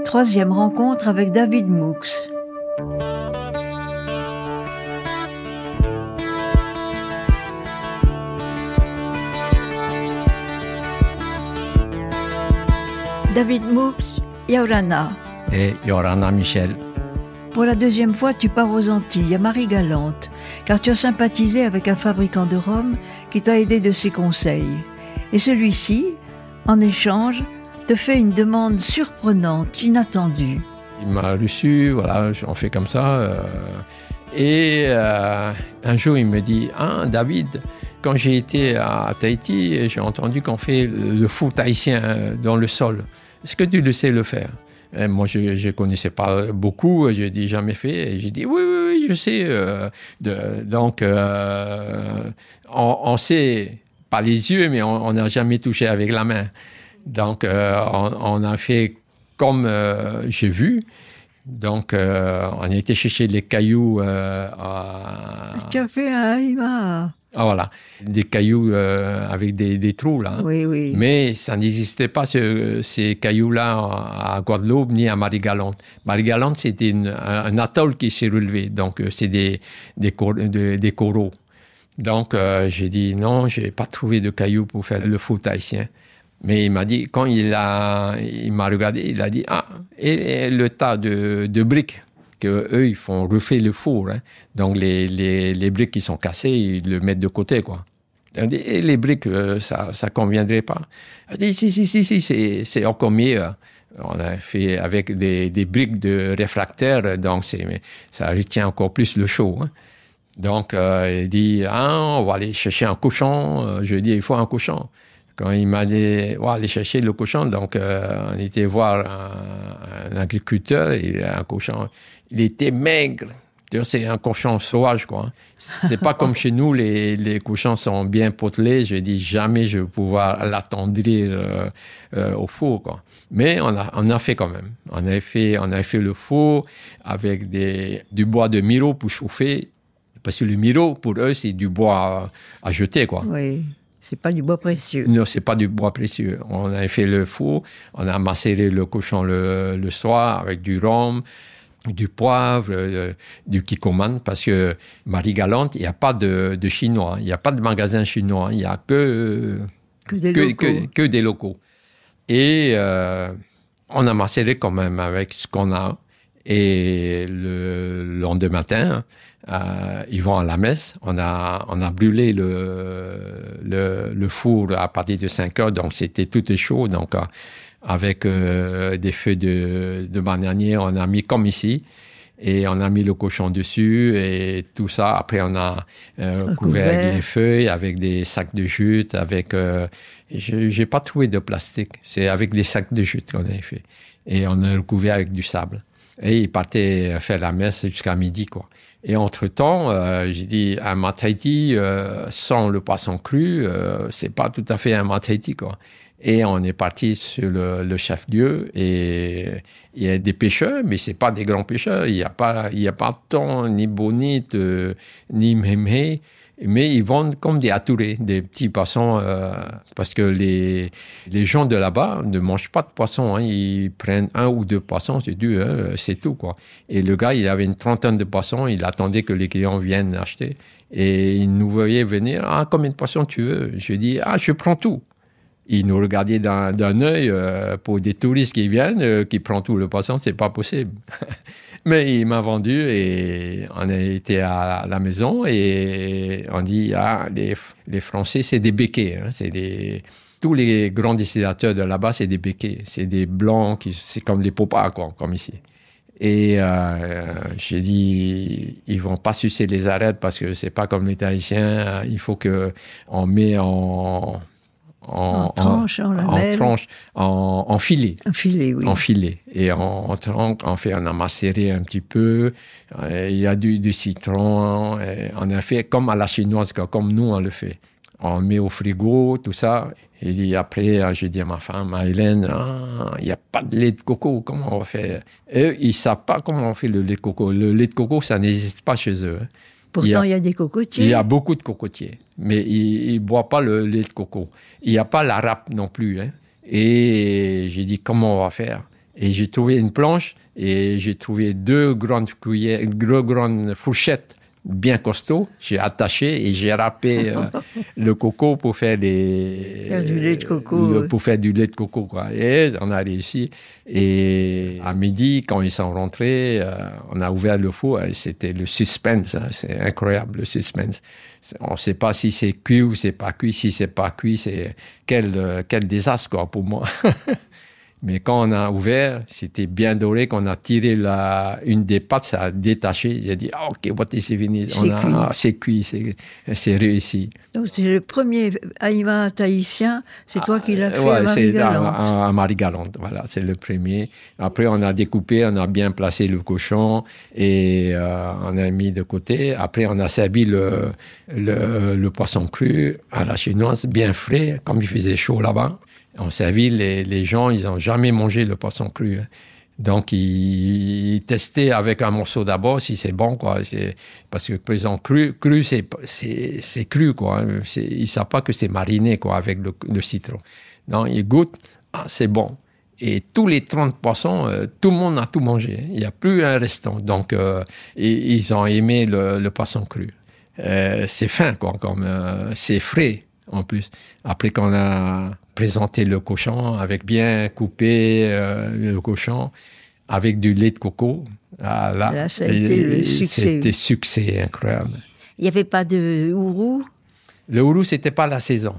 Troisième rencontre avec David Moux. David Moux, Yorana. Et Yorana Michel. Pour la deuxième fois, tu pars aux Antilles, à Marie-Galante, car tu as sympathisé avec un fabricant de rhum qui t'a aidé de ses conseils. Et celui-ci, en échange, te fait une demande surprenante, inattendue. Il m'a reçu, voilà, on fait comme ça. Un jour, il me dit « Ah, David, quand j'ai été à Tahiti, j'ai entendu qu'on fait le fou tahitien dans le sol. Est-ce que tu le sais le faire ?» Et moi, je ne connaissais pas beaucoup, je n'ai jamais fait. Et j'ai dit « Oui, je sais. » Donc, on sait, pas les yeux, mais on n'a jamais touché avec la main. Donc, on a fait comme j'ai vu. Donc, on était chercher les cailloux. Tu as fait un haïma. Ah, voilà, des cailloux avec des trous, là. Oui. Mais ça n'existait pas, ces cailloux-là, à Guadeloupe ni à Marie-Galante. Marie-Galante, c'était un atoll qui s'est relevé. Donc, c'est des coraux. Donc, j'ai dit, non, je n'ai pas trouvé de cailloux pour faire le fou tahitien. Mais il m'a dit, quand il m'a regardé, il a dit, ah, et le tas de briques qu'eux, ils font refaire le four. Hein. Donc, les briques qui sont cassées, ils le mettent de côté, quoi. Et les briques, ça ne conviendrait pas. Il a dit, si, c'est encore mieux. On a fait avec des briques de réfractaires, donc ça retient encore plus le chaud. Hein. Donc, il dit, on va aller chercher un cochon. Je dis, il faut un cochon. Quand il m'a dit, on va aller chercher le cochon, donc on était voir un agriculteur, et un cochon, il était maigre. C'est un cochon sauvage, quoi. C'est pas comme chez nous, les cochons sont bien potelés. Je dis, jamais je vais pouvoir l'attendrir au four, quoi. Mais on a fait quand même. On a fait le four avec du bois de miro pour chauffer. Parce que le miro, pour eux, c'est du bois à jeter, quoi. Oui. C'est pas du bois précieux. Non, c'est pas du bois précieux. On a fait le four, on a macéré le cochon le soir avec du rhum, du poivre, du kikoman, parce que Marie-Galante, il n'y a pas de Chinois, il n'y a pas de magasin chinois, il n'y a que des locaux. Et on a macéré quand même avec ce qu'on a. Et le lendemain matin, ils vont à la messe. On a brûlé le four à partir de 5 heures, donc c'était tout chaud. Donc, avec des feuilles de bananier, on a mis comme ici. Et on a mis le cochon dessus et tout ça. Après, on a couvert avec les feuilles, avec des sacs de jute, j'ai pas trouvé de plastique. C'est avec des sacs de jute qu'on avait fait. Et on a recouvert avec du sable. Et il partait faire la messe jusqu'à midi, quoi. Et entre-temps, j'ai dit, un mat Tahiti sans le poisson cru, c'est pas tout à fait un mat Tahiti, quoi. Et on est parti sur le chef-lieu et il y a des pêcheurs, mais c'est pas des grands pêcheurs. Il y a pas thon, ni bonite, ni mémé. Mais ils vendent comme des atourés, des petits poissons, parce que les gens de là-bas ne mangent pas de poissons. Hein. Ils prennent 1 ou 2 poissons, c'est tout, quoi. Et le gars, il avait une trentaine de poissons, il attendait que les clients viennent acheter. Et il nous voyait venir, « Ah, combien de poissons tu veux ?» Je lui dis, « Ah, je prends tout. » Il nous regardait d'un œil, pour des touristes qui viennent, qui prennent tout le poisson, c'est pas possible. Mais il m'a vendu et on a été à la maison et on dit, les Français, c'est des béquets. Hein, tous les grands destillateurs de là-bas, c'est des béquets. C'est des blancs, c'est comme les popas, quoi, comme ici. Et j'ai dit, ils vont pas sucer les arêtes parce que c'est pas comme les Tahitiens. Il faut qu'on met en tranche, en filet. En filet, oui. En filet. Et on a macéré un petit peu. Il y a du citron. On a fait comme à la chinoise, comme nous, on le fait. On met au frigo, tout ça. Et après, j'ai dit à ma femme, à Hélène, il n'y a pas de lait de coco, comment on va faire? Eux, ils ne savent pas comment on fait le lait de coco. Le lait de coco, ça n'existe pas chez eux. Pourtant, il y a des cocotiers. Il y a beaucoup de cocotiers, mais ils ne boivent pas le lait de coco. Il n'y a pas la râpe non plus. Hein. Et j'ai dit, comment on va faire? Et j'ai trouvé une planche et j'ai trouvé deux grandes fourchettes bien costauds. J'ai attaché et j'ai râpé le coco pour faire du lait de coco. Pour faire du lait de coco, quoi. Et on a réussi. Et à midi, quand ils sont rentrés, on a ouvert le four et c'était le suspense. Hein. C'est incroyable, le suspense. On ne sait pas si c'est cuit ou c'est pas cuit. Si c'est pas cuit, c'est quel désastre, quoi, pour moi. Mais quand on a ouvert, c'était bien doré. Quand on a tiré une des pattes, ça a détaché. J'ai dit, OK, c'est fini. C'est cuit, c'est réussi. Donc, c'est le premier haïma tahitien, c'est toi qui l'as fait à Marie-Galante. À Marie-Galante, voilà, c'est le premier. Après, on a découpé, on a bien placé le cochon et on a mis de côté. Après, on a servi le poisson cru à la chinoise, bien frais, comme il faisait chaud là-bas. On servit, les gens, ils n'ont jamais mangé le poisson cru. Donc, ils testaient avec un morceau d'abord si c'est bon, quoi. Parce que le poisson cru, c'est cru, quoi. Ils ne savent pas que c'est mariné, quoi, avec le citron. Non, ils goûtent, c'est bon. Et tous les 30 poissons, tout le monde a tout mangé. Il n'y a plus un restant. Donc, ils ont aimé le poisson cru. C'est fin, quoi, c'est frais, en plus. Après qu'on a présenté le cochon, avec bien coupé le cochon, avec du lait de coco. Là, ça a été le succès. C'était succès incroyable. Il n'y avait pas de hourou? Le hourou, c'était pas la saison.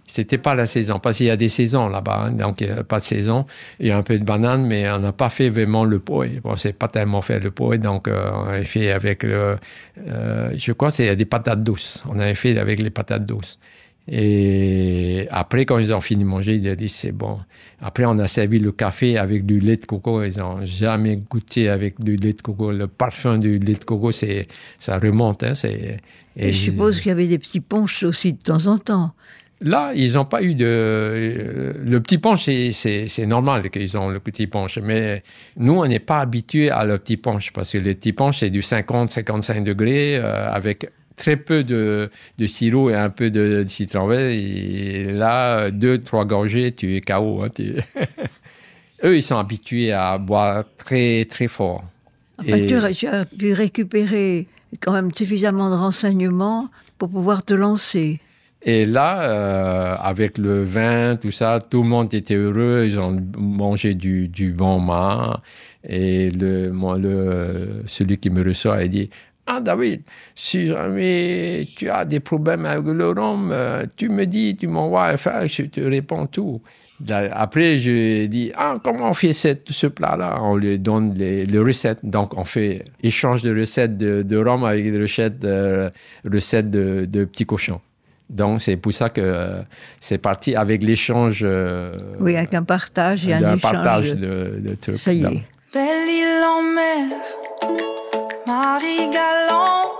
C'était pas la saison, parce qu'il y a des saisons là-bas, hein, donc il n'y a pas de saison. Il y a un peu de banane, mais on n'a pas fait vraiment le poé. On ne sait pas tellement faire le poé, donc on avait fait avec je crois que c'est des patates douces. On avait fait avec les patates douces. Et après, quand ils ont fini de manger, ils ont dit c'est bon. Après, on a servi le café avec du lait de coco. Ils n'ont jamais goûté avec du lait de coco. Le parfum du lait de coco, ça remonte. Hein, et je suppose qu'il y avait des petits punchs aussi de temps en temps. Là, ils n'ont pas eu le petit punch, c'est normal qu'ils ont le petit punch. Mais nous, on n'est pas habitués à le petit punch parce que le petit punch, c'est du 50-55 degrés avec très peu de sirop et un peu de citron vert. Et là, 2-3 gorgées, tu es KO. Hein, Eux, ils sont habitués à boire très, très fort. Enfin, tu as pu récupérer quand même suffisamment de renseignements pour pouvoir te lancer. Et là, avec le vin, tout ça, tout le monde était heureux. Ils ont mangé du bon mât. Et celui qui me reçoit, il dit... Ah, David, si jamais tu as des problèmes avec le rhum, tu me dis, tu m'envoies un fax, je te réponds tout. Après, je dis, comment on fait ce plat-là? On lui donne les recettes. Donc, on fait échange de recettes de rhum avec des recettes de petits cochons. Donc, c'est pour ça que c'est parti avec l'échange. Oui, avec un partage et un partage de trucs. Ça y est. Belle île en mer, Marie-Galante,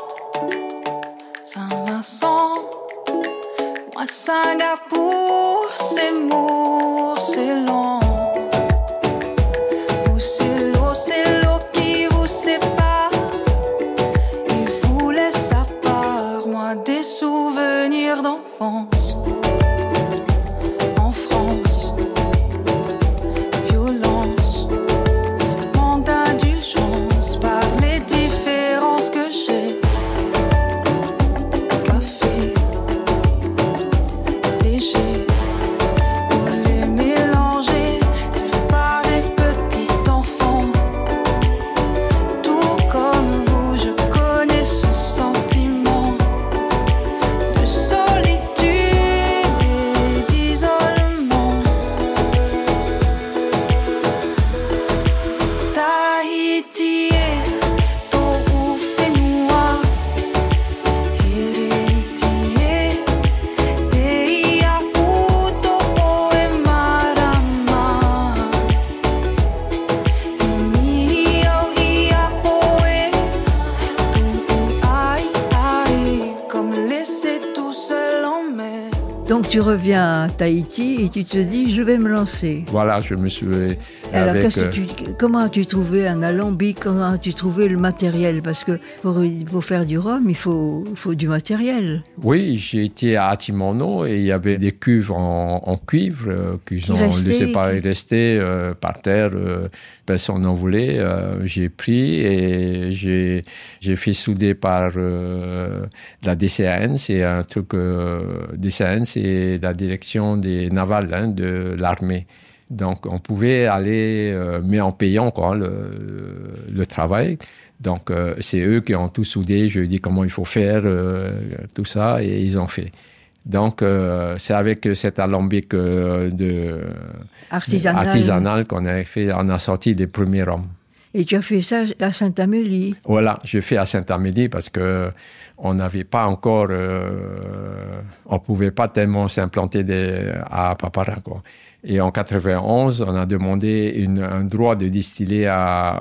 Saint-Vincent, moi Singapour, c'est Mour, c'est lent. Vous, c'est l'eau qui vous sépare et vous laisse à part, moi des souvenirs d'enfance. En France, violence, manque d'indulgence par les différences que j'ai. Café, léger, pour les mélanger, séparer petit enfant. Tout comme vous, je connais ce sentiment de solitude et d'isolement. Tahiti est ton ouf et noir, héritier des Iaputo et Marama. Emilio Iapoe, tout aïe aïe, comme laisser tout seul en mer. Donc tu reviens à Tahiti et tu te dis, je vais me lancer. Voilà, je me suis Alors, comment as-tu trouvé un alambic? Comment as-tu trouvé le matériel? Parce que pour faire du rhum, il faut du matériel. Oui, j'ai été à Atimono et il y avait des cuves en cuivre qu'ils ont laissé rester par terre. Personne n'en voulait. J'ai pris et j'ai fait souder par la DCAN. C'est un truc... DCAN, c'est la direction des navals de l'armée. Donc, on pouvait aller, mais en payant le travail. Donc, c'est eux qui ont tout soudé. Je lui ai dit comment il faut faire, tout ça, et ils ont fait. Donc, c'est avec cet alambic artisanal qu'on a fait, on a sorti les premiers rhums. Et tu as fait ça à Saint-Amélie? Voilà, je fais à Saint-Amélie parce que on n'avait pas encore, on pouvait pas tellement s'implanter à Papara, quoi. Et en 91, on a demandé un droit de distiller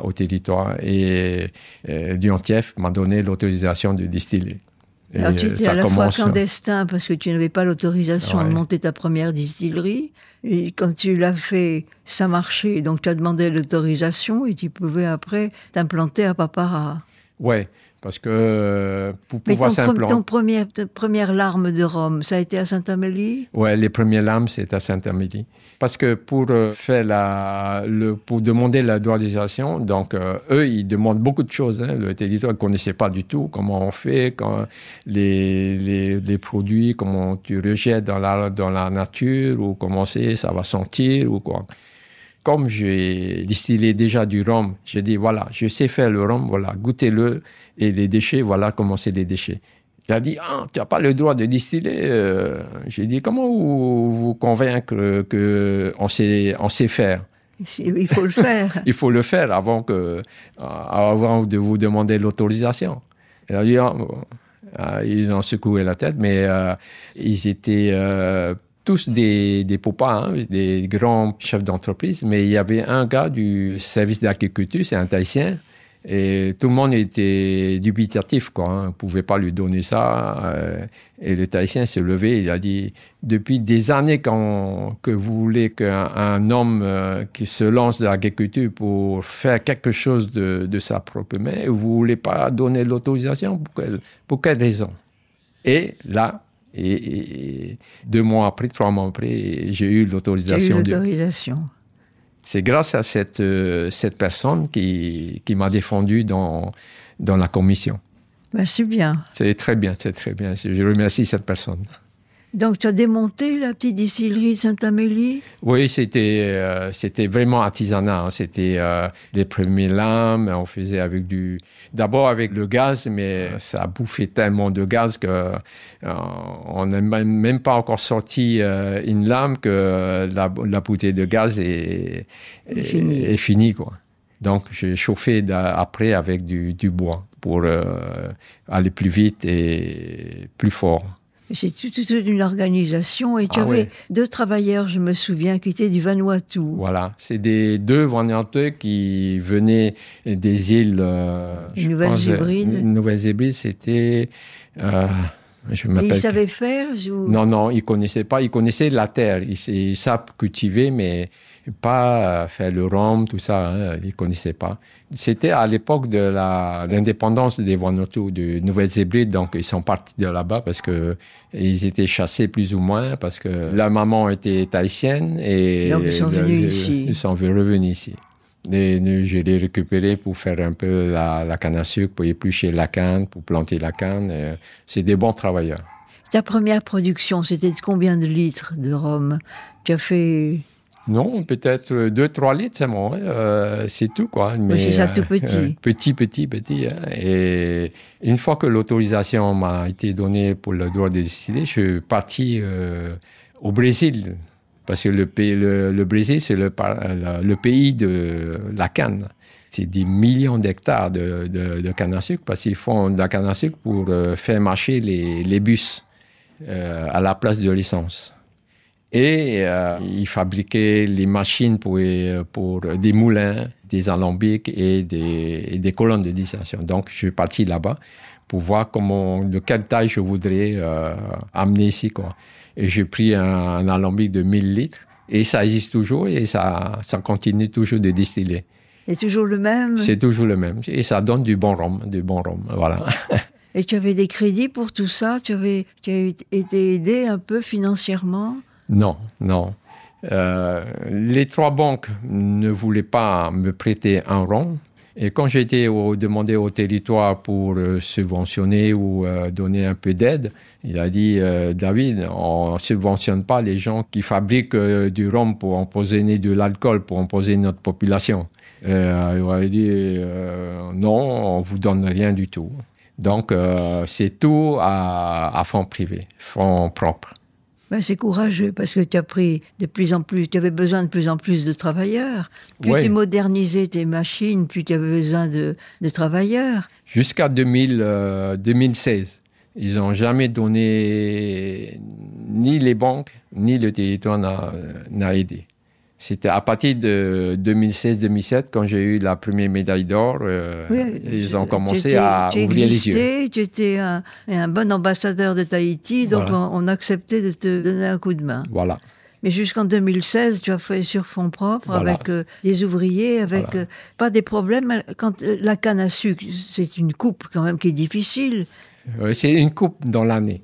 au territoire et l'UNTF m'a donné l'autorisation de distiller. Alors tu étais à la fois clandestin parce que tu n'avais pas l'autorisation de monter ta première distillerie. Et quand tu l'as fait, ça marchait. Donc tu as demandé l'autorisation et tu pouvais après t'implanter à Papara. Oui, parce que pour pouvoir s'implanter... ton première larme de rhum, ça a été à Saint-Amélie? Oui, les premières larmes, c'était à Saint-Amélie. Parce que pour demander la droitisation, donc eux, ils demandent beaucoup de choses. Le territoire ne connaissait pas du tout comment on fait, les produits, comment tu rejettes dans la nature, ou comment ça va sentir, ou quoi. Comme j'ai distillé déjà du rhum, j'ai dit, voilà, je sais faire le rhum, voilà, goûtez-le, et les déchets, voilà comment c'est les déchets. Il a dit, tu n'as pas le droit de distiller. J'ai dit, comment vous convaincre qu'on sait faire? Il faut le faire. Il faut le faire avant de vous demander l'autorisation. Il a dit, ils ont secoué la tête, mais ils étaient... tous des popas, des grands chefs d'entreprise, mais il y avait un gars du service d'agriculture, c'est un Tahitien, et tout le monde était dubitatif, quoi. On ne pouvait pas lui donner ça. Et le Tahitien s'est levé, il a dit, depuis des années que vous voulez qu'un homme qui se lance dans l'agriculture pour faire quelque chose de sa propre main, vous ne voulez pas donner l'autorisation? Pour quelle raison? Et là, et 2 mois après, 3 mois après, j'ai eu l'autorisation. C'est grâce à cette personne qui m'a défendu dans la commission. Ben, c'est bien. C'est très bien, c'est très bien. Je remercie cette personne. Donc, tu as démonté la petite distillerie de Saint-Amélie? Oui, c'était vraiment artisanal. C'était les premiers lames. On faisait d'abord avec le gaz, mais ça bouffait tellement de gaz qu'on n'a même pas encore sorti une lame que la bouteille de gaz est finie, quoi. Donc, j'ai chauffé après avec du bois pour aller plus vite et plus fort. C'est toute une organisation et tu avais 2 travailleurs, je me souviens, qui étaient du Vanuatu. Voilà, c'est 2 Vanuatu qui venaient des îles... Nouvelles-Hébrides, c'était... je m'appelle... Et ils savaient faire Non, ils ne connaissaient pas. Ils connaissaient la terre. Ils savent cultiver, mais pas faire le rhum, tout ça. Ils ne connaissaient pas. C'était à l'époque de l'indépendance des Vanuatu, de Nouvelles-Hébrides. Donc, ils sont partis de là-bas parce qu'ils étaient chassés plus ou moins, parce que la maman était tahitienne. Et donc, ils sont venus ici. Ils sont revenus ici. Et je l'ai récupéré pour faire un peu la canne à sucre, pour éplucher la canne, pour planter la canne. C'est des bons travailleurs. Ta première production, c'était de combien de litres de rhum? Tu as fait... Non, peut-être 2-3 litres, c'est bon. C'est tout, quoi. Mais c'est ça, tout petit. Petit. Hein. Et une fois que l'autorisation m'a été donnée pour le droit de distiller, je suis parti au Brésil. Parce que le Brésil, c'est le pays de la canne. C'est des millions d'hectares de canne à sucre, parce qu'ils font de la canne à sucre pour faire marcher les bus à la place de l'essence. Et ils fabriquaient les machines pour des moulins, des alambics et des colonnes de distillation. Donc, je suis parti là-bas pour voir de quelle taille je voudrais amener ici, quoi. Et j'ai pris un alambic de 1000 litres Et ça existe toujours et ça continue toujours de distiller. C'est toujours le même? C'est toujours le même. Et ça donne du bon rhum, voilà. Et tu avais des crédits pour tout ça? Tu as été aidé un peu financièrement? Non. Les 3 banques ne voulaient pas me prêter un rhum. Et quand j'ai été demandé au territoire pour subventionner ou donner un peu d'aide, il a dit David, on ne subventionne pas les gens qui fabriquent du rhum pour empoisonner de l'alcool, pour empoisonner notre population. Il a dit non, on ne vous donne rien du tout. Donc c'est tout à fonds privés, fonds propres. Ben, c'est courageux parce que tu as pris de plus en plus, tu avais besoin de plus en plus de travailleurs. Plus tu modernisais tes machines, plus tu avais besoin de travailleurs. Jusqu'à 2016, ils n'ont jamais donné, ni les banques, ni le territoire n'a aidé. C'était à partir de 2016-2017, quand j'ai eu la première médaille d'or, ils ont commencé à ouvrir les yeux. Tu étais un bon ambassadeur de Tahiti, donc voilà. on acceptait de te donner un coup de main. Voilà. Mais jusqu'en 2016, tu as fait sur fonds propres, voilà. Avec des ouvriers, avec voilà. Pas des problèmes. Quand la canne à sucre, c'est une coupe quand même qui est difficile. C'est une coupe dans l'année.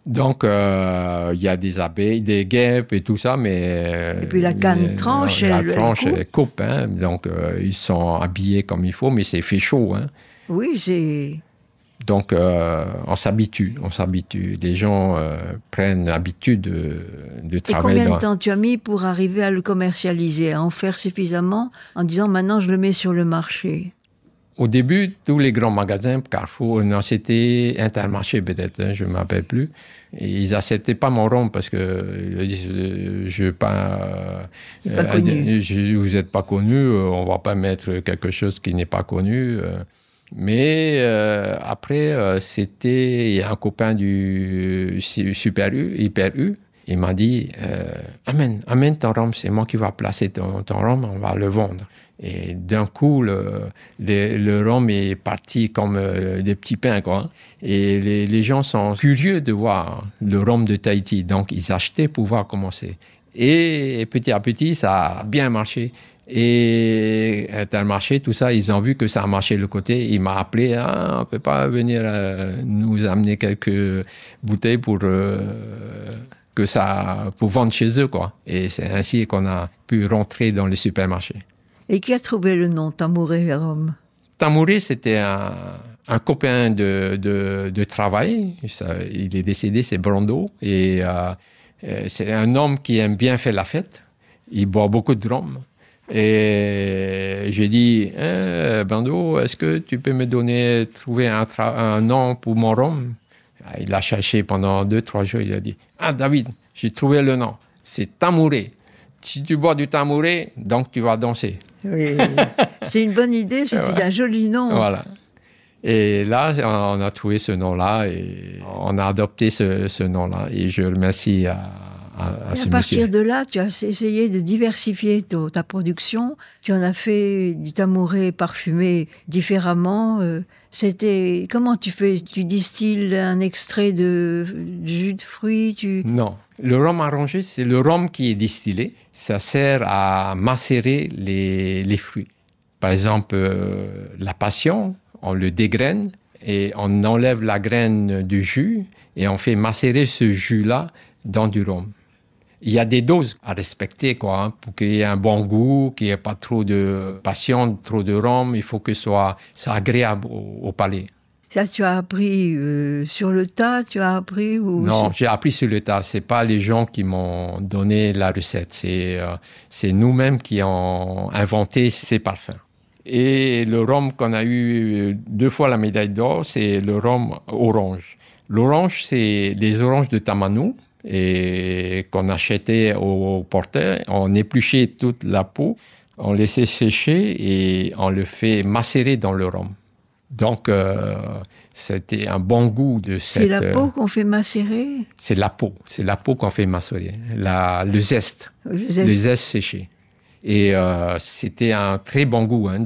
Donc, il y a des abeilles, des guêpes et tout ça, mais... Et puis la canne tranche, elle coupe. Hein, donc, ils sont habillés comme il faut, mais c'est fait chaud. Hein. Oui, c'est... Donc, on s'habitue. Les gens prennent l'habitude de travailler. Et combien de temps tu as mis pour arriver à le commercialiser, à en faire suffisamment, en disant maintenant je le mets sur le marché? Au début, tous les grands magasins, Carrefour, non, c'était Intermarché peut-être, hein, je ne me rappelle plus. Et ils n'acceptaient pas mon rhum parce que je pas vous n'êtes pas connu, on ne va pas mettre quelque chose qui n'est pas connu. Mais après, c'était un copain du Super U, Hyper U. Il m'a dit amène ton rhum, c'est moi qui va placer ton rhum, on va le vendre. Et d'un coup, le rhum est parti comme des petits pains, quoi. Et les gens sont curieux de voir le rhum de Tahiti. Donc, ils achetaient pour voir comment c'est. Et petit à petit, ça a bien marché. Et Intermarché, tout ça, ils ont vu que ça a marché le côté. Il m'a appelé, on ne peut pas venir nous amener quelques bouteilles pour vendre chez eux, quoi. Et c'est ainsi qu'on a pu rentrer dans les supermarchés. Et qui a trouvé le nom Tamouré Rhum? Tamouré, c'était un copain de travail. Il est décédé, c'est Brando. Et c'est un homme qui aime bien faire la fête. Il boit beaucoup de rhum. Et j'ai dit, Brando, est-ce que tu peux me trouver un nom pour mon rhum? Il a cherché pendant 2-3 jours. Il a dit, David, j'ai trouvé le nom. C'est Tamouré. Si tu bois du Tamouré, donc tu vas danser. Oui, c'est une bonne idée, c'était un joli nom. Voilà. Et là, on a trouvé ce nom-là et on a adopté ce nom-là. Et je remercie à ce monsieur. À partir de là, tu as essayé de diversifier ta production. Tu en as fait du Tamouré parfumé différemment. Comment tu fais? Tu distilles un extrait de jus de fruits? Non. Le rhum arrangé, c'est le rhum qui est distillé. Ça sert à macérer les fruits. Par exemple, la passion, on le dégraine et on enlève la graine du jus et on fait macérer ce jus-là dans du rhum. Il y a des doses à respecter, quoi, hein, pour qu'il y ait un bon goût, qu'il n'y ait pas trop de passion, trop de rhum. Il faut que c'est agréable au palais. Ça, tu as appris sur le tas, tu as appris ou... Non, j'ai appris sur le tas. C'est pas les gens qui m'ont donné la recette. C'est nous-mêmes qui avons inventé ces parfums. Et le rhum qu'on a eu 2 fois la médaille d'or, c'est le rhum orange. L'orange, c'est les oranges de Tamanu et qu'on achetait au porteur. On épluchait toute la peau, on laissait sécher et on le fait macérer dans le rhum. Donc, c'était un bon goût de cette... C'est la peau qu'on fait macérer? C'est la peau qu'on fait macérer. Le zeste. Le zeste séché. Et c'était un très bon goût. Hein,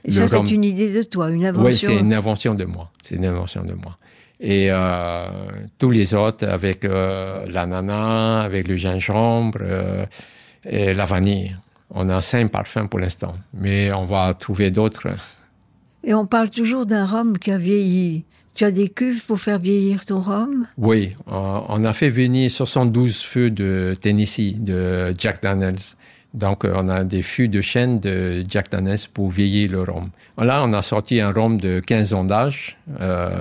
et ça, c'est une idée de toi, une invention? Oui, c'est une invention de moi. Et tous les autres, avec l'ananas, avec le gingembre, et la vanille. On a 5 parfums pour l'instant, mais on va trouver d'autres. Et on parle toujours d'un rhum qui a vieilli. Tu as des cuves pour faire vieillir ton rhum? Oui, on a fait venir 72 fûts de Tennessee, de Jack Daniels. Donc, on a des fûts de chêne de Jack Daniels pour vieillir le rhum. Là, on a sorti un rhum de 15 ans d'âge.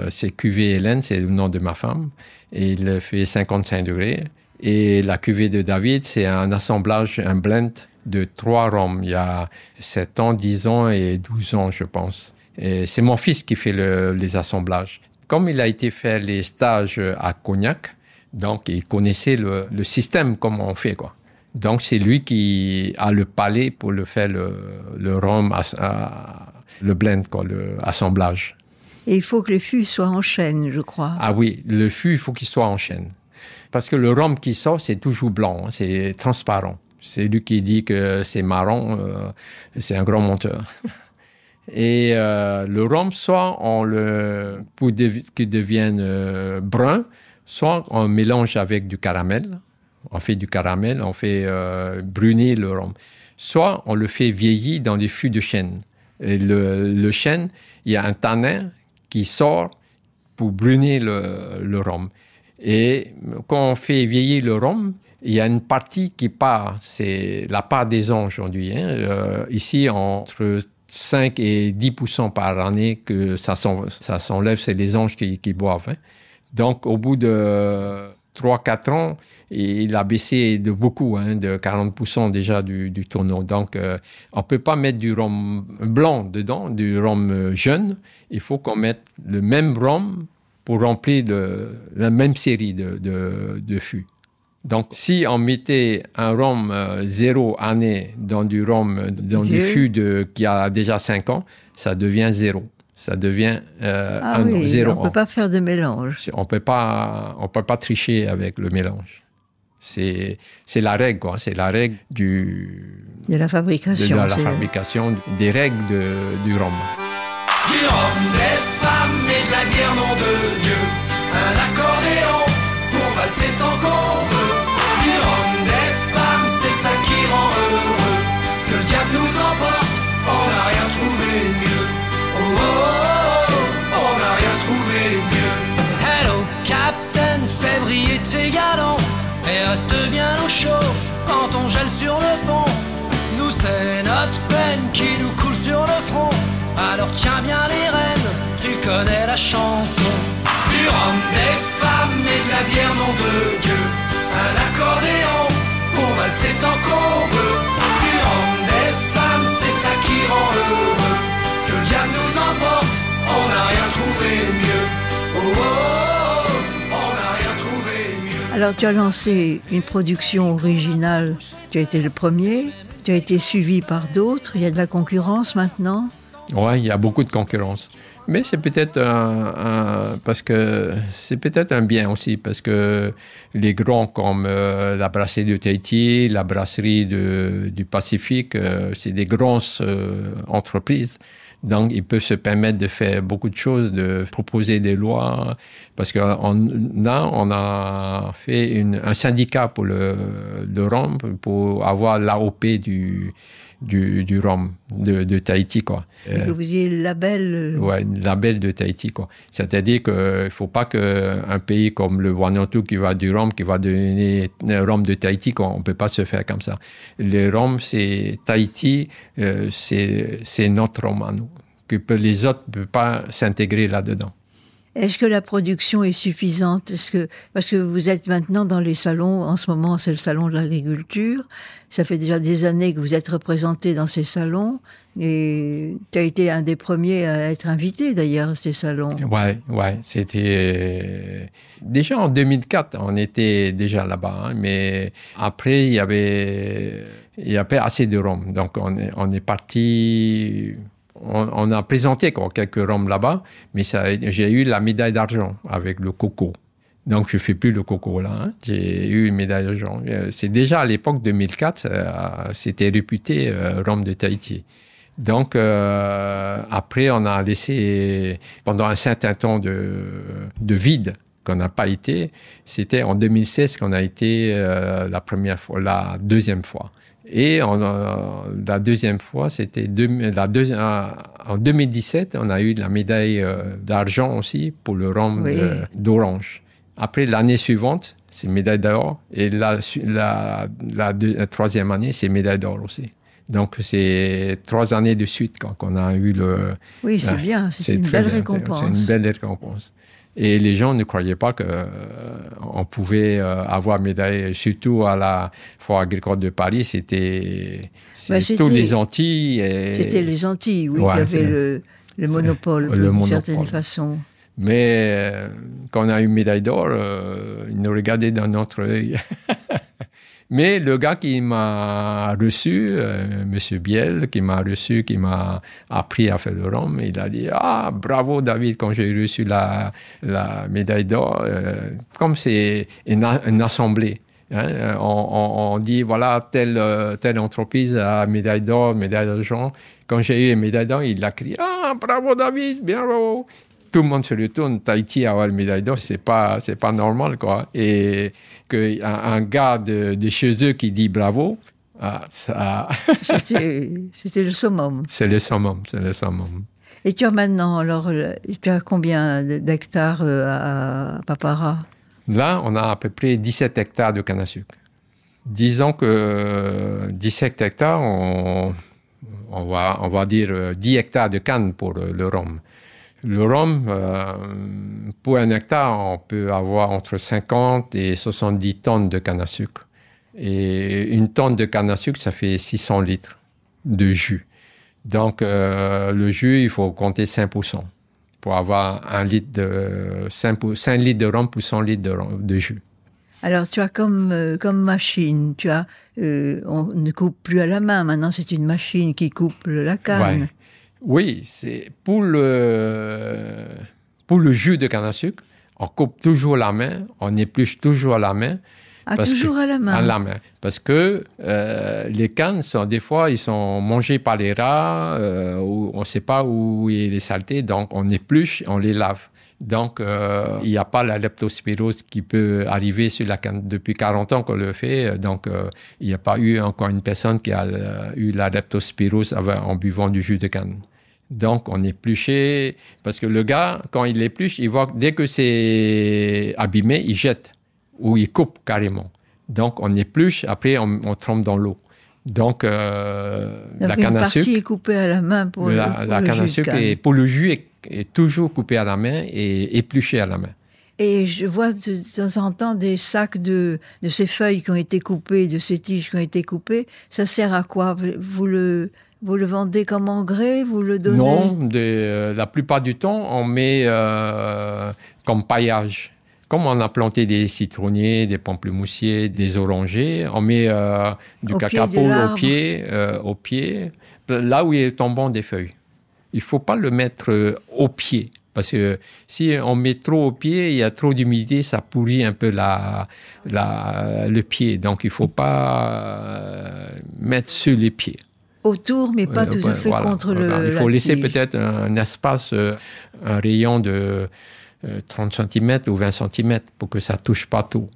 C'est cuvée Hélène, c'est le nom de ma femme. Et il fait 55 degrés. Et la cuvée de David, c'est un assemblage, un blend de 3 rhums. Il y a 7 ans, 10 ans et 12 ans, je pense. Et c'est mon fils qui fait les assemblages. Comme il a été faire les stages à Cognac, donc il connaissait le système, comment on fait, quoi. Donc, c'est lui qui a le palais pour le faire le rhum, le blend, quoi, l'assemblage. Et il faut que les fûts soient en chêne, je crois. Ah oui, le fût, il faut qu'il soit en chêne. Parce que le rhum qui sort, c'est toujours blanc, hein, c'est transparent. C'est lui qui dit que c'est marron, c'est un grand menteur. Et le rhum, soit pour qu'il devienne brun, soit on mélange avec du caramel. On fait du caramel, on fait brunir le rhum. Soit on le fait vieillir dans des fûts de chêne. Et le chêne, il y a un tanin qui sort pour brunir le rhum. Et quand on fait vieillir le rhum, il y a une partie qui part, c'est la part des anges aujourd'hui. Ici, entre 5 et 10% par année que ça s'enlève, c'est les anges qui boivent. Hein. Donc, au bout de 3-4 ans, il a baissé de beaucoup, hein, de 40% déjà du tonneau. Donc, on ne peut pas mettre du rhum blanc dedans, du rhum jeune. Il faut qu'on mette le même rhum pour remplir la même série de fûts. Donc, si on mettait un rhum 0 année dans du rhum, dans des fûts qui a déjà 5 ans, ça devient 0. Ça devient oui, 0. On ne peut pas faire de mélange. On peut pas tricher avec le mélange. C'est la règle, quoi. C'est la règle de la fabrication. De la fabrication, des règles du rhum. Du rhum, des femmes et de la bière, nom de Dieu. Un accordéon pour valser tant qu'on veut. Du rhum, des femmes, c'est ça qui rend heureux. Que le diable nous emporte, on n'a rien trouvé mieux. Oh, oh, oh, oh, on n'a rien trouvé mieux. Hello, Captain, fais briller tes galons. Et reste bien au chaud quand on gèle sur le pont. Nous c'est notre peine qui nous coule sur le front. Alors tiens bien les rênes, tu connais la chanson. Du rhum, des femmes et de la bière, nom de Dieu. Un accordéon pour valser tant qu'on veut. Du rhum, des femmes, c'est ça qui rend heureux. Que le diable nous emporte, on n'a rien trouvé mieux. Oh, oh, oh, on n'a rien trouvé mieux. Alors, tu as lancé une production originale. Tu as été le premier. Tu as été suivi par d'autres. Il y a de la concurrence maintenant. Oui, il y a beaucoup de concurrence. Mais c'est peut-être parce que c'est peut-être un bien aussi, parce que les grands comme la brasserie de Tahiti, la brasserie du Pacifique, c'est des grandes entreprises. Donc, ils peuvent se permettre de faire beaucoup de choses, de proposer des lois, parce qu'on a fait un syndicat pour le rhum, pour avoir l'AOP du rhum de Tahiti, quoi. Et que vous ayez le label. Ouais, le label de Tahiti, quoi. C'est-à-dire qu'il ne faut pas qu'un pays comme le Vanuatu qui va du rhum, qui va devenir rhum de Tahiti, quoi. On ne peut pas se faire comme ça. Le rhum, c'est Tahiti, c'est notre rhum à nous. Que les autres ne peuvent pas s'intégrer là-dedans. Est-ce que la production est suffisante? Parce que vous êtes maintenant dans les salons, en ce moment c'est le salon de l'agriculture, ça fait déjà des années que vous êtes représenté dans ces salons, et tu as été un des premiers à être invité d'ailleurs à ces salons. Ouais, c'était... Déjà en 2004, on était déjà là-bas, hein, mais après il y avait assez de rhum, donc on est parti... On a présenté quelques rhums là-bas, mais j'ai eu la médaille d'argent avec le coco. Donc, je ne fais plus le coco là. Hein. J'ai eu une médaille d'argent. C'est déjà à l'époque 2004, c'était réputé rhum de Tahiti. Donc, après, on a laissé, pendant un certain temps de vide, qu'on n'a pas été. C'était en 2016 qu'on a été la deuxième fois. Et la deuxième fois, c'était en 2017, on a eu la médaille d'argent aussi pour le rhum d'Orange. Après, l'année suivante, c'est médaille d'or. Et la troisième année, c'est médaille d'or aussi. Donc, c'est 3 années de suite qu'on a eu le... Oui, c'est bien. C'est une belle récompense. C'est une belle récompense. Et les gens ne croyaient pas qu'on pouvait avoir médaille, surtout à la Foire agricole de Paris. C'était tous les Antilles. C'était les Antilles, oui, qui avaient le monopole, d'une certaine façon. Mais quand on a eu médaille d'or, ils nous regardaient d'un autre œil. Mais le gars qui m'a reçu, M. Biel, qui m'a appris à faire le rhum, il a dit « Ah, bravo David, quand j'ai reçu la médaille d'or, comme c'est une assemblée. Hein, on dit, voilà, telle entreprise a médaille d'or, médaille d'argent. Quand j'ai eu une médaille d'or, il a crié « Ah, bravo David, bien bravo !» Tout le monde se retourne. Tahiti a une médaille d'or, c'est pas normal, quoi. Et qu'un gars de chez eux qui dit bravo, ça... C'était le summum. C'est le summum. Et tu as maintenant, alors, tu as combien d'hectares à Papara? Là, on a à peu près 17 hectares de canne à sucre. Disons que 17 hectares, on va dire 10 hectares de canne pour le rhum. Le rhum, pour 1 hectare, on peut avoir entre 50 et 70 tonnes de canne à sucre. Et 1 tonne de canne à sucre, ça fait 600 litres de jus. Donc, le jus, il faut compter 5% pour avoir 5 litres de rhum pour 100 litres de jus. Alors, tu as comme machine, on ne coupe plus à la main. Maintenant, c'est une machine qui coupe la canne. Ouais. Oui, c'est pour le jus de canne à sucre, on coupe toujours la main, on épluche toujours à la main. Toujours à la main. À la main. Parce que les cannes, des fois, ils sont mangés par les rats, ou on ne sait pas où il y a les saletés, donc on épluche, on les lave. Donc, il n'y a pas la leptospirose qui peut arriver sur la canne. Depuis 40 ans qu'on le fait, donc il n'y a pas eu encore une personne qui a eu la leptospirose en buvant du jus de canne. Donc, on épluchait, parce que le gars, quand il épluche, il voit que dès que c'est abîmé, il jette ou il coupe carrément. Donc, on épluche, après, on trempe dans l'eau. Donc, la canne à sucre... Une partie est coupée à la main pour la canne à sucre. Et pour le jus, est toujours coupée à la main et épluchée à la main. Et je vois de temps en temps des sacs de ces feuilles qui ont été coupées, de ces tiges qui ont été coupées. Ça sert à quoi? Vous le vendez comme engrais? Vous le donnez? Non, la plupart du temps, on met comme paillage. Comme on a planté des citronniers, des pamplemoussiers, des orangers, on met du cacapo au pied, là où il est tombant des feuilles. Il ne faut pas le mettre au pied. Parce que si on met trop au pied, il y a trop d'humidité, ça pourrit un peu le pied. Donc, il ne faut pas mettre sur les pieds. Autour, mais pas tout à fait contre le... Il faut laisser peut-être un espace, un rayon de 30 cm ou 20 cm pour que ça ne touche pas tout.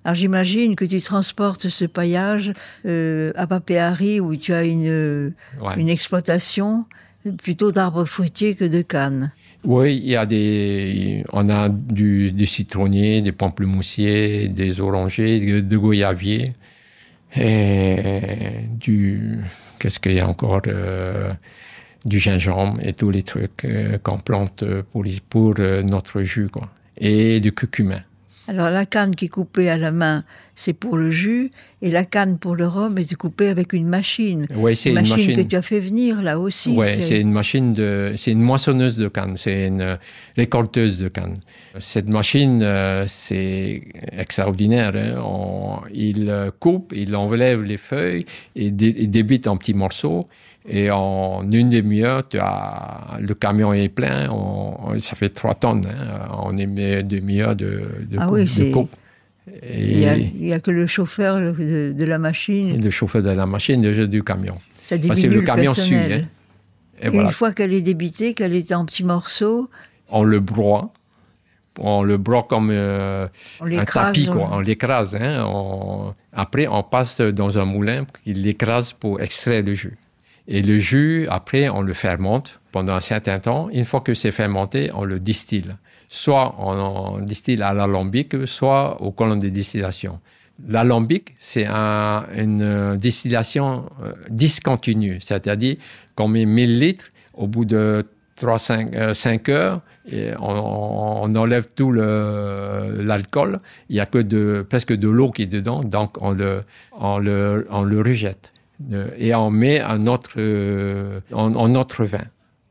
Alors j'imagine que tu transportes ce paillage à Papeari où tu as une exploitation plutôt d'arbres fruitiers que de cannes. Oui, on a du citronnier, des pamplemoussiers, des orangers, de goyaviers, et qu'est-ce qu'il y a encore, du gingembre et tous les trucs qu'on plante pour notre jus, quoi, et du curcuma. Alors la canne qui est coupée à la main, c'est pour le jus, et la canne pour le rhum est coupée avec une machine. Oui, c'est une machine que tu as fait venir là aussi. Oui, c'est une machine c'est une moissonneuse de canne, c'est une récolteuse de canne. Cette machine, c'est extraordinaire. Hein. Il coupe, il enlève les feuilles, il débite en petits morceaux. Et en 1 demi-heure, le camion est plein, ça fait 3 tonnes. Hein, en 1 demi-heure de coupe. Il n'y a que le chauffeur de la machine. Et le chauffeur de la machine, du camion. Ça diminue parce que le camion suit. Hein. Et voilà. Une fois qu'elle est débitée, qu'elle est en petits morceaux... On le broie. On le broie comme On un l'écrase, tapis, quoi. On l'écrase. Hein. Après, on passe dans un moulin qui l'écrase pour extraire le jus. Et le jus, après, on le fermente pendant un certain temps. Une fois que c'est fermenté, on le distille. Soit on distille à l'alambic, soit aux colonnes de distillation. L'alambic, c'est une distillation discontinue, c'est-à-dire qu'on met 1000 litres, au bout de 5 heures, et on enlève tout l'alcool, il n'y a que presque de l'eau qui est dedans, donc on le rejette. Et on met un autre vin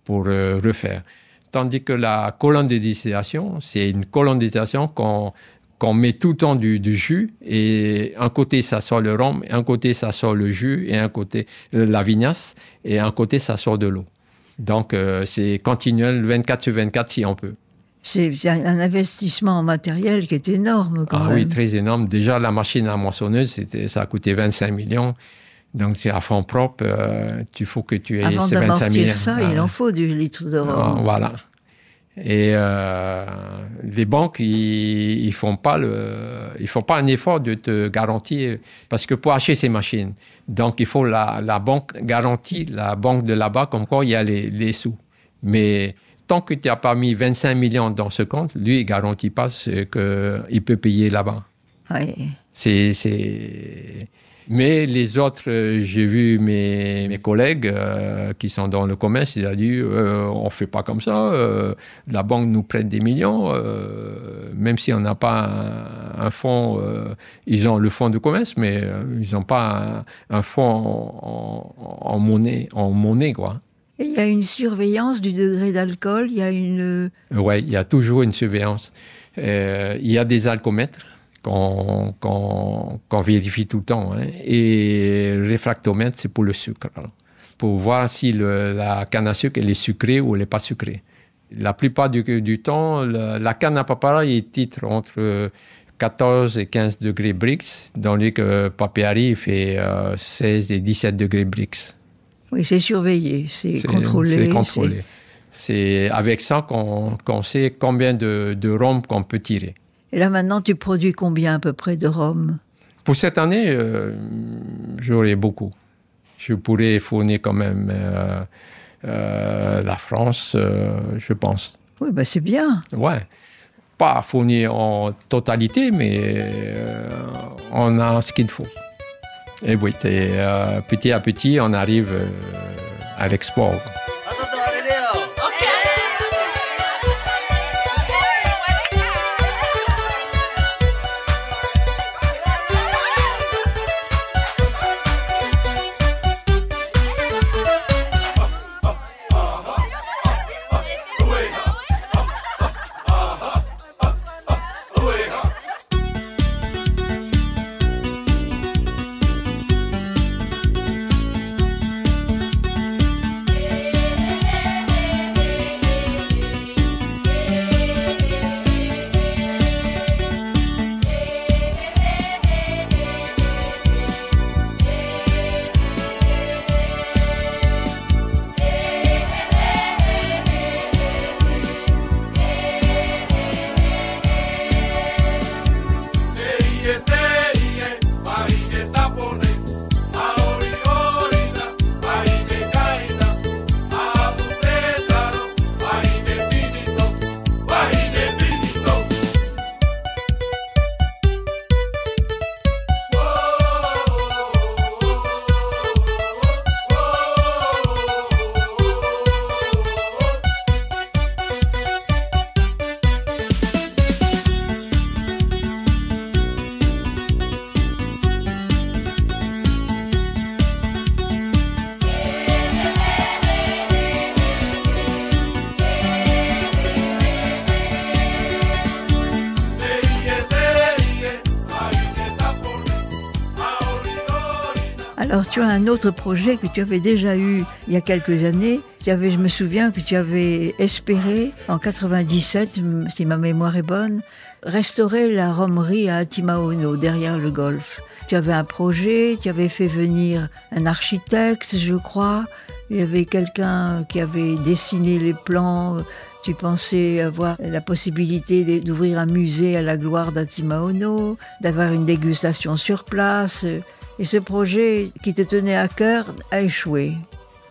pour refaire. Tandis que la colonne de distillation, c'est une colonne de distillation qu'on met tout le temps du jus, et un côté ça sort le rhum, un côté ça sort le jus, et un côté la vinasse, et un côté ça sort de l'eau. Donc c'est continuel 24 sur 24 si on peut. C'est un investissement en matériel qui est énorme quand même. Oui, très énorme. Déjà la machine à moissonneuse, ça a coûté 25 millions. Donc c'est à fonds propres, il faut que tu aies Avant ces 25 millions. d'amortir ça, il en faut du litre de rhum. Voilà. Et les banques, ils font pas un effort de te garantir, parce que pour acheter ces machines, donc il faut la banque garantie, la banque de là-bas, comme quoi il y a les sous. Mais tant que tu n'as pas mis 25 millions dans ce compte, lui, il ne garantit pas ce qu'il peut payer là-bas. Oui. Mais les autres, j'ai vu mes collègues qui sont dans le commerce, ils ont dit on ne fait pas comme ça, la banque nous prête des millions, même si on n'a pas un fonds, ils ont le fonds de commerce, mais ils n'ont pas un fonds en monnaie, quoi. Et il y a une surveillance du degré d'alcool, il y a une... Oui, il y a toujours une surveillance. Il y a des alcomètres qu'on vérifie tout le temps. Hein. Et le réfractomètre, c'est pour le sucre. Alors, pour voir si la canne à sucre elle est sucrée ou elle n'est pas sucrée. La plupart du temps, la canne à papara il titre entre 14 et 15 degrés Brix, dans les que Papeari fait 16 et 17 degrés Brix. Oui, c'est surveillé, c'est contrôlé. C'est contrôlé. C'est avec ça qu'on sait combien de rhum qu'on peut tirer. Et là, maintenant, tu produis combien à peu près de rhum? Pour cette année, j'aurai beaucoup. Je pourrais fournir quand même la France, je pense. Oui, ben c'est bien. Ouais. Pas fournir en totalité, mais on a ce qu'il faut. Et oui, petit à petit, on arrive à l'export. Alors, tu as un autre projet que tu avais déjà eu il y a quelques années. Je me souviens que tu avais espéré, en 97, si ma mémoire est bonne, restaurer la rhomerie à Atimaono, derrière le golfe. Tu avais un projet, tu avais fait venir un architecte, je crois. Il y avait quelqu'un qui avait dessiné les plans Tu pensais avoir la possibilité d'ouvrir un musée à la gloire d'Atimaono, d'avoir une dégustation sur place. Et ce projet qui te tenait à cœur a échoué.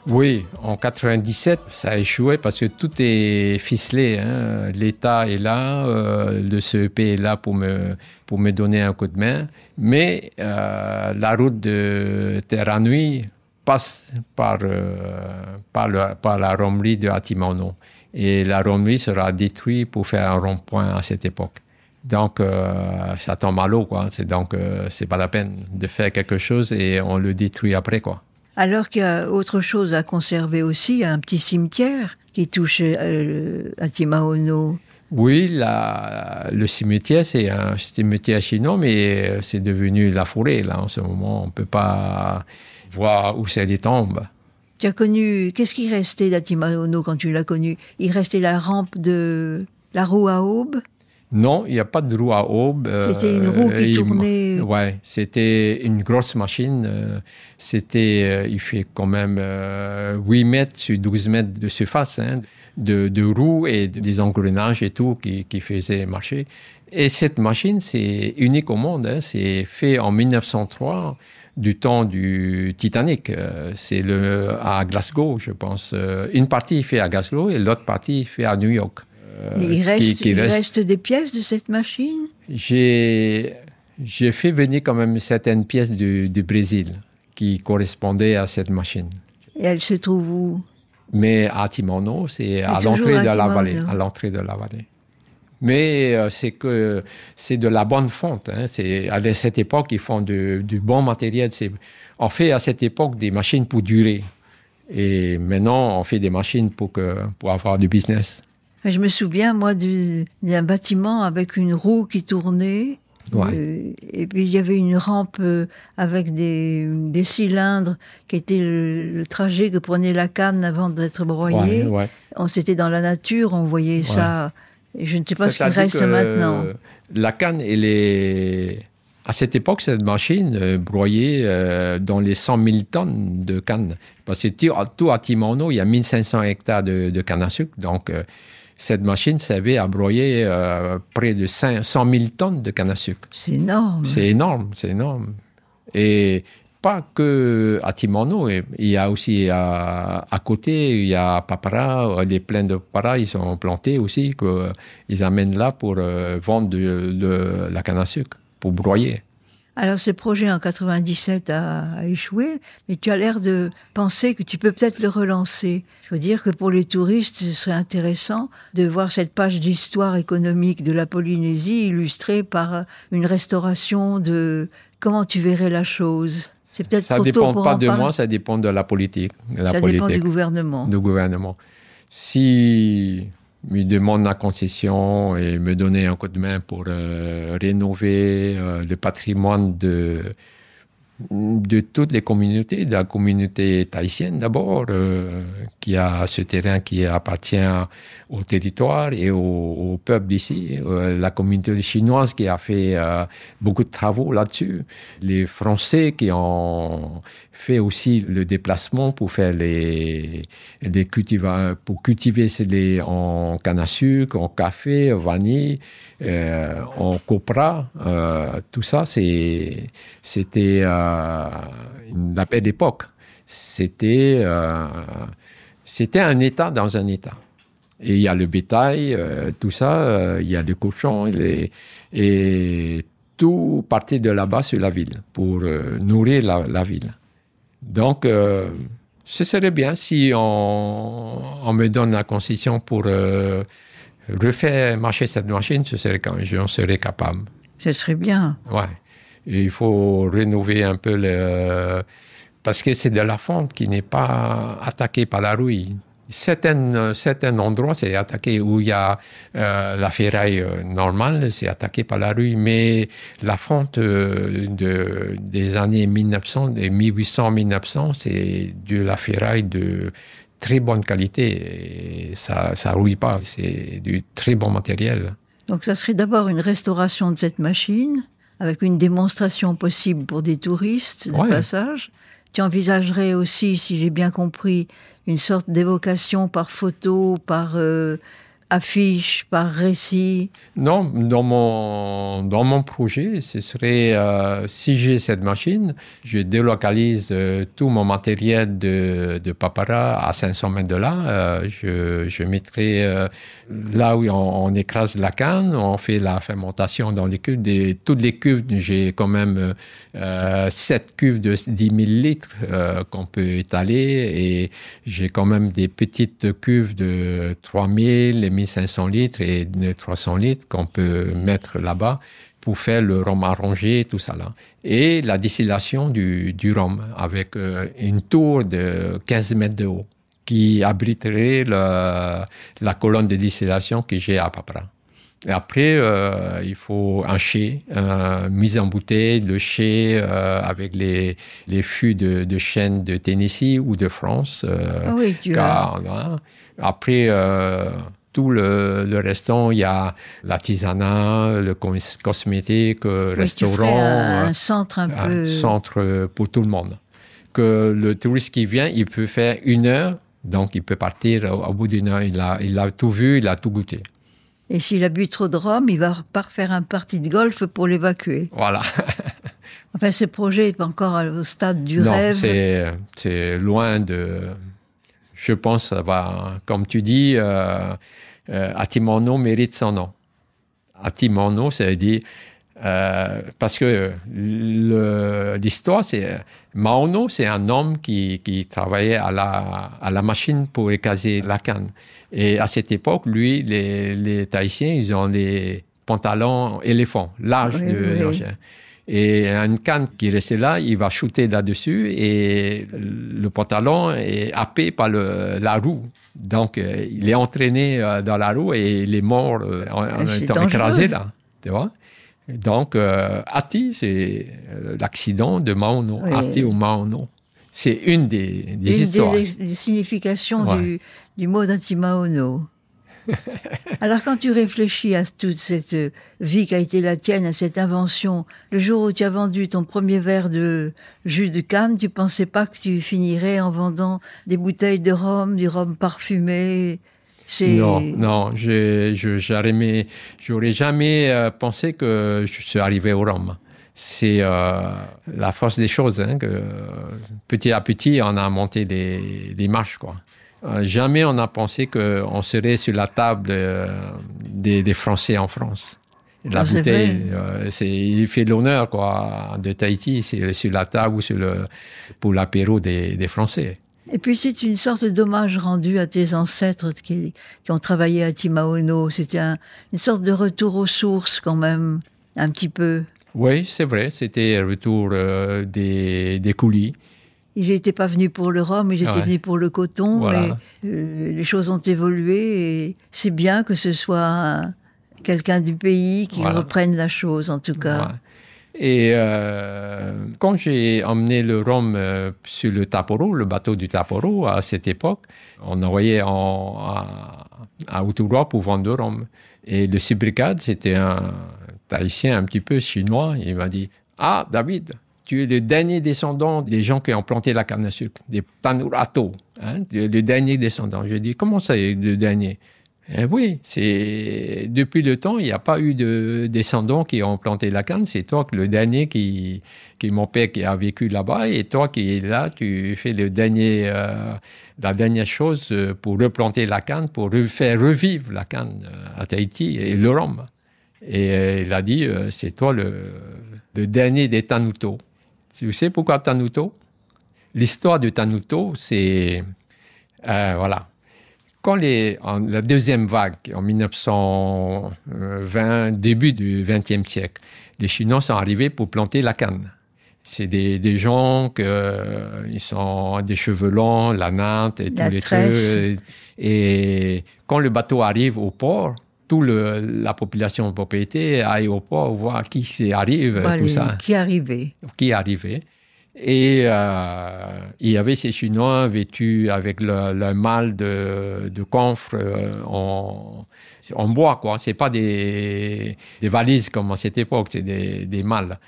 Oui, en 97, ça a échoué parce que tout est ficelé. Hein. L'État est là, le CEP est là pour me donner un coup de main. Mais la route de Terre à Nuit passe par la romerie de Atimaono. Et la romerie sera détruite pour faire un rond-point à cette époque. Donc, ça tombe à l'eau, quoi. Donc, c'est pas la peine de faire quelque chose et on le détruit après, quoi. Alors qu'il y a autre chose à conserver aussi, il y a un petit cimetière qui touche Atimaono. Oui, le cimetière, c'est un cimetière chinois, mais c'est devenu la forêt, là, en ce moment. On ne peut pas voir où c'est les tombes. Tu as connu... Qu'est-ce qui restait d'Atimaono quand tu l'as connu? Il restait la rampe de la roue à aube? Non, il n'y a pas de roue à aube. C'était une roue qui tournait. Oui, c'était une grosse machine. Il fait quand même 8 mètres sur 12 mètres de surface, hein, de roues et des engrenages et tout qui faisaient marcher. Et cette machine, c'est unique au monde. Hein, c'est fait en 1903, du temps du Titanic. C'est à Glasgow, je pense. Une partie est faite à Glasgow et l'autre partie est faite à New York. Il reste des pièces de cette machine? J'ai fait venir quand même certaines pièces du Brésil qui correspondaient à cette machine. Et elle se trouve où? Mais à Atimaono, c'est à l'entrée de la vallée. À l'entrée de la vallée. Mais c'est de la bonne fonte. Hein. À cette époque, ils font du bon matériel. On fait à cette époque des machines pour durer. Et maintenant, on fait des machines pour avoir du business. Je me souviens, moi, d'un bâtiment avec une roue qui tournait. Ouais. Et puis, il y avait une rampe avec des cylindres qui étaient le trajet que prenait la canne avant d'être broyée. Ouais. C'était dans la nature, on voyait ça. Et je ne sais pas ce qui reste maintenant. La canne, à cette époque, cette machine broyait dans les 100 000 tonnes de canne. Parce que tout à Atimaono, il y a 1500 hectares de canne à sucre. Donc, cette machine servait à broyer près de 100 000 tonnes de canne à sucre. C'est énorme. C'est énorme. Et pas que à Atimaono, il y a aussi à côté, il y a Papara, des plaines de Papara, ils sont plantés aussi, qu'ils amènent là pour vendre de la canne à sucre, pour broyer. Alors, ce projet en 97 a échoué, mais tu as l'air de penser que tu peux peut-être le relancer. Je veux dire que pour les touristes, ce serait intéressant de voir cette page d'histoire économique de la Polynésie illustrée par une restauration de... Comment tu verrais la chose? C'est peut-être ça trop tôt pour en parler. Ça ne dépend pas de moi, ça dépend de la politique. Ça dépend du gouvernement. Du gouvernement. Si... me demande la concession et me donner un coup de main pour rénover le patrimoine de toutes les communautés, de la communauté tahitienne d'abord, qui a ce terrain qui appartient au territoire et au peuple d'ici, la communauté chinoise qui a fait beaucoup de travaux là-dessus, les Français qui ont fait aussi le déplacement pour faire pour cultiver en canne à sucre, en café, en vanille, en copra, tout ça, c'était la belle époque. C'était un État dans un État. Et il y a le bétail, tout ça, il y a des cochons, et tout partait de là-bas sur la ville pour nourrir la ville. Donc, ce serait bien si on me donne la concession pour refaire marcher cette machine, j'en serais capable. Ce serait bien. Ouais. Et il faut rénover un peu parce que c'est de la fonte qui n'est pas attaquée par la rouille. Certains endroits, c'est attaqué où il y a la ferraille normale, c'est attaqué par la rouille. Mais la fonte des années 1800-1900, c'est de la ferraille de très bonne qualité. Et ça rouille pas, c'est du très bon matériel. Donc ça serait d'abord une restauration de cette machine, avec une démonstration possible pour des touristes de passage. Tu envisagerais aussi, si j'ai bien compris, une sorte d'évocation par photo, par affiche, par récit? Non, dans mon projet, ce serait, si j'ai cette machine, je délocalise tout mon matériel de papara à 500 mètres de là. Je mettrai là où on écrase la canne, on fait la fermentation dans les cuves. Toutes les cuves, j'ai quand même 7 cuves de 10 000 litres qu'on peut étaler, et j'ai quand même des petites cuves de 3000 et 1500 litres et de 300 litres qu'on peut mettre là-bas pour faire le rhum arrangé, tout ça là. Et la distillation du rhum avec une tour de 15 mètres de haut qui abriterait la colonne de distillation que j'ai à Papra. Et après, il faut un chai, mise en bouteille, le chai avec les fûts de chêne de Tennessee ou de France. Oui, tu as. Après, tout le restant, il y a l'artisanat, le cosmétique, restaurant. Tu ferais un centre un peu... Un centre pour tout le monde. Que le touriste qui vient, il peut faire 1 heure, donc il peut partir au bout d'1 heure. Il a tout vu, il a tout goûté. Et s'il a bu trop de rhum, il va pas refaire un parti de golf pour l'évacuer. Voilà. Enfin, ce projet n'est pas encore au stade du rêve. Non, c'est loin de... Je pense que ça va... Comme tu dis, Atimaono mérite son nom. Atimaono, ça veut dire... parce que l'histoire, c'est... Maono, c'est un homme qui travaillait à la machine pour écraser la canne. Et à cette époque, lui, les Tahitiens, ils ont des pantalons éléphants, larges. Oui. Et une canne qui restait là, il va shooter là-dessus et le pantalon est happé par la roue. Donc, il est entraîné dans la roue et il est mort en étant écrasé là. Tu vois? Donc, Ati, c'est l'accident de Maono. Oui. Ati ou Maono. C'est une des histoires. Des significations du mot d'Atimaono. Alors, quand tu réfléchis à toute cette vie qui a été la tienne, à cette invention, le jour où tu as vendu ton premier verre de jus de canne, tu pensais pas que tu finirais en vendant des bouteilles de rhum, du rhum parfumé? Non, j'aurais jamais pensé que je suis arrivé au rhum. C'est la force des choses, hein, que petit à petit, on a monté des marches, quoi. Jamais on a pensé qu'on serait sur la table des Français en France. La bouteille, il fait l'honneur, quoi, de Tahiti, c'est sur la table pour l'apéro des Français. Et puis c'est une sorte d'hommage rendu à tes ancêtres qui ont travaillé à Atimaono. C'était une sorte de retour aux sources quand même, un petit peu. Oui, c'est vrai, c'était un retour des coulis. Ils n'étaient pas venus pour le rhum, ils étaient venus pour le coton. Voilà. Mais les choses ont évolué et c'est bien que ce soit quelqu'un du pays qui reprenne la chose, en tout cas. Voilà. Et quand j'ai emmené le rhum sur le Taporo, le bateau du Taporo, à cette époque, on envoyait à Uturoa pour vendre le rhum. Et le subbrigade, c'était un Tahitien un petit peu chinois. Il m'a dit « Ah, David, tu es le dernier descendant des gens qui ont planté la canne à sucre, des Tanurato, hein, le dernier descendant. » J'ai dit « Comment ça, le dernier ?» Oui, depuis le temps, il n'y a pas eu de descendants qui ont planté la canne. C'est toi, le dernier, qui mon père qui a vécu là-bas, et toi qui es là, tu fais la dernière chose pour replanter la canne, pour faire revivre la canne à Tahiti et le rhum. Et il a dit, c'est toi le dernier des Tanuto. Tu sais pourquoi Tanuto? L'histoire de Tanuto, c'est... voilà. Quand la deuxième vague, en 1920, début du XXe siècle, les Chinois sont arrivés pour planter la canne. C'est des gens ils sont des cheveux longs, la natte et tous les trucs. Et quand le bateau arrive au port, toute la population propriété aille au port voir qui arrive, tout ça. Qui arrivait. Et il y avait ces Chinois vêtus avec le mal de camphre en bois, quoi. C'est pas des valises comme à cette époque, c'est des malles.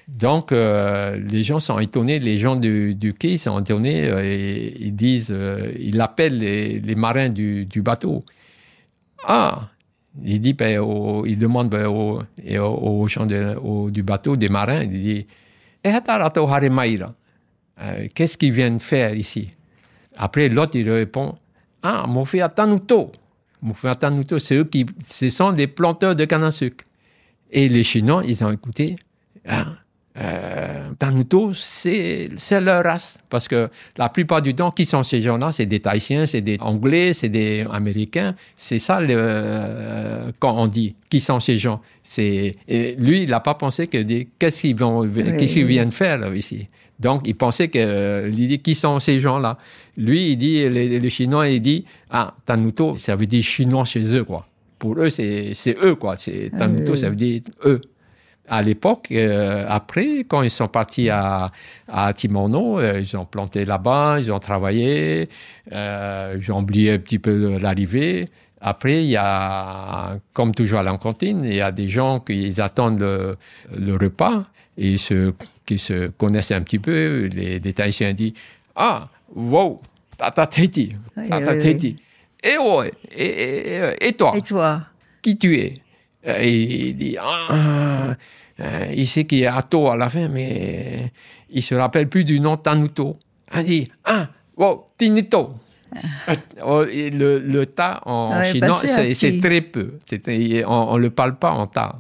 Donc, les gens sont étonnés, les gens du quai sont étonnés et ils appellent les marins du bateau. Ah, il dit, il demande aux gens du bateau, des marins, il dit, qu'est-ce qu'ils viennent faire ici? Après, l'autre, il répond, Mofea Tanuto. Mofea Tanuto, ce sont des planteurs de canne à sucre. Et les Chinois, ils ont écouté, Tanuto, c'est leur race. Parce que la plupart du temps, qui sont ces gens-là? C'est des Tahitiens, c'est des Anglais, c'est des Américains. C'est ça, quand on dit, qui sont ces gens? Et lui, il n'a pas pensé qu'est-ce qu'ils viennent faire là, ici. Donc, il pensait il dit, qui sont ces gens-là? Lui, il dit, les Chinois, il dit, Tanuto, ça veut dire Chinois chez eux, quoi. Pour eux, c'est eux, quoi. Tanuto, ça veut dire eux. À l'époque, après, quand ils sont partis à Timono, ils ont planté là-bas, ils ont travaillé, ils ont oublié un petit peu l'arrivée. Après, il y a, comme toujours à la cantine, il y a des gens qui attendent le repas et qui se connaissent un petit peu. Les Tahitiens disent « wow, tata Tahiti, tata Tahiti. Et toi? Et toi? Qui tu es ?» Et il dit il sait qu'il y a Ato à la fin, mais il se rappelle plus du nom Tanuto. Il dit wow, Tinito. Le ta en chinois, c'est très peu. On le parle pas en ta.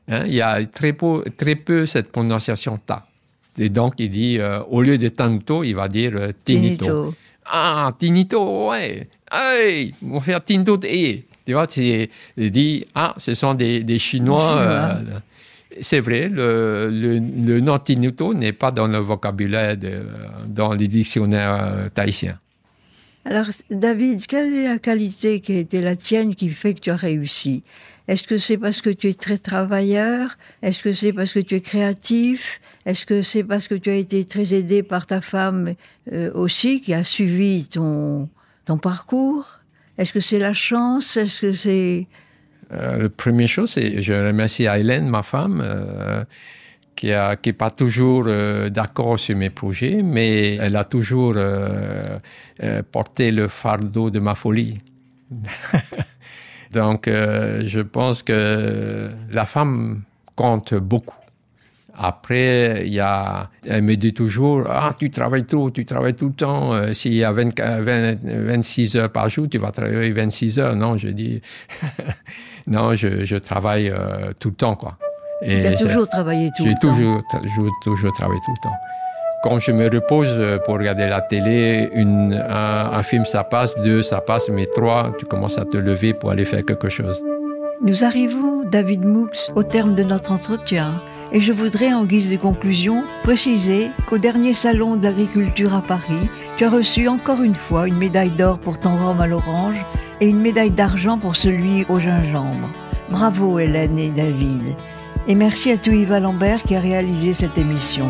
Il y a très peu cette prononciation ta. Et donc il dit au lieu de Tanuto, il va dire Tinito. Tinito, ouais. Hey, on va faire Tinito. Tu vois, il dit, ce sont des Chinois. C'est vrai, le nom Tinuto n'est pas dans le vocabulaire, dans les dictionnaires tahitiens. Alors, David, quelle est la qualité qui a été la tienne qui fait que tu as réussi? Est-ce que c'est parce que tu es très travailleur? Est-ce que c'est parce que tu es créatif? Est-ce que c'est parce que tu as été très aidé par ta femme aussi, qui a suivi ton parcours? Est-ce que c'est la chance? Est-ce que c'est... La première chose, c'est je remercie Hélène, ma femme, qui n'est pas toujours d'accord sur mes projets, mais elle a toujours porté le fardeau de ma folie. Donc, je pense que la femme compte beaucoup. Après, elle me dit toujours, tu travailles trop, tu travailles tout le temps. S'il y a 26 heures par jour, tu vas travailler 26 heures. Non, je dis, non, je travaille tout le temps, quoi. Tu as toujours travaillé tout le temps? J'ai toujours travaillé tout le temps. Quand je me repose pour regarder la télé, un film, ça passe, 2, ça passe, mais 3, tu commences à te lever pour aller faire quelque chose. Nous arrivons, David Moux, au terme de notre entretien. Et je voudrais, en guise de conclusion, préciser qu'au dernier salon de l'agriculture à Paris, tu as reçu encore une fois une médaille d'or pour ton rhum à l'orange et une médaille d'argent pour celui au gingembre. Bravo Hélène et David. Et merci à Touiva Lambert qui a réalisé cette émission.